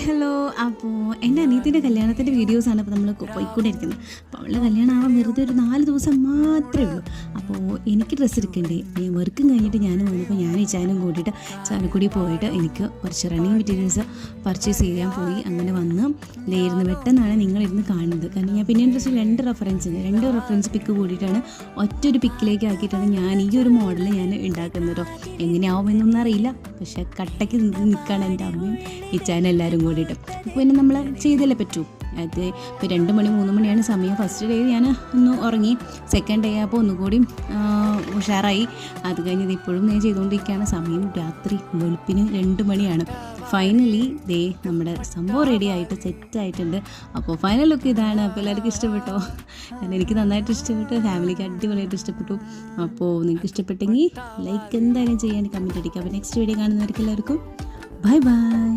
Hello. അപ്പോൾ എൻ്റെ അനിയത്തിൻ്റെ കല്യാണത്തിൻ്റെ വീഡിയോസാണ് ഇപ്പോൾ നമ്മൾ പോയിക്കൊണ്ടിരിക്കുന്നത്. അപ്പോൾ അവളുടെ കല്യാണം ആവാൻ വെറുതെ ഒരു 4 ദിവസം മാത്രമേ ഉള്ളൂ. അപ്പോൾ എനിക്ക് ഡ്രസ്സ് എടുക്കണ്ടേ, ഞാൻ വർക്കും കഴിഞ്ഞിട്ട് ഞാൻ വന്നപ്പോൾ ഞാൻ ഈ ചാനും കൂട്ടിയിട്ട് ചാനക്കുടി പോയിട്ട് എനിക്ക് കുറച്ച് റണ്ണിങ് മെറ്റീരിയൽസ് പർച്ചേസ് ചെയ്യാൻ പോയി. അങ്ങനെ വന്ന് ഇരുന്ന് പെട്ടെന്നാണ് നിങ്ങളിരുന്ന് കാണുന്നത്. കാരണം ഞാൻ പിന്നെ ഡ്രസ്സ് രണ്ട് റെഫറൻസ് പിക്ക് കൂടിയിട്ടാണ് ഒറ്റൊരു പിക്കിലേക്ക് ആക്കിയിട്ടാണ് ഞാൻ ഈ ഒരു മോഡൽ ഞാൻ ഉണ്ടാക്കുന്നത്. എങ്ങനെയാവുമെന്നൊന്നും അറിയില്ല, പക്ഷേ കട്ടയ്ക്ക് നിൽക്കുകയാണ് എൻ്റെ അമ്മയും ഈ ചാനൽ എല്ലാവരും കൂടിയിട്ട്. അപ്പോൾ പിന്നെ നമ്മൾ ചെയ്തല്ലേ പറ്റൂ. അത് ഇപ്പോൾ 2 മണി 3 മണിയാണ് സമയം. ഫസ്റ്റ് ഡേ ഞാൻ ഒന്ന് ഉറങ്ങി, സെക്കൻഡ് ഡേ അപ്പോൾ ഒന്നുകൂടി ഉഷാറായി. അത് കഴിഞ്ഞത് ഇപ്പോഴും ഞാൻ ചെയ്തുകൊണ്ടിരിക്കുകയാണ്. സമയം രാത്രി വെളുപ്പിന് 2 മണിയാണ്. ഫൈനലി ദേ നമ്മുടെ സംഭവം റെഡി ആയിട്ട് സെറ്റായിട്ടുണ്ട്. അപ്പോൾ ഫൈനൽ ലുക്ക് ഇതാണ്. അപ്പോൾ എല്ലാവർക്കും ഇഷ്ടപ്പെട്ടോ? എനിക്ക് നന്നായിട്ട് ഇഷ്ടപ്പെട്ടു, ഫാമിലിക്ക് അടിപൊളിയായിട്ട് ഇഷ്ടപ്പെട്ടു. അപ്പോൾ നിങ്ങൾക്ക് ഇഷ്ടപ്പെട്ടെങ്കിൽ ലൈക്ക് എന്തായാലും ചെയ്യാൻ, കമൻറ്റ് അടിക്കുക. അപ്പോൾ നെക്സ്റ്റ് വീഡിയോ കാണുന്നവർക്ക് എല്ലാവർക്കും ബൈ ബൈ.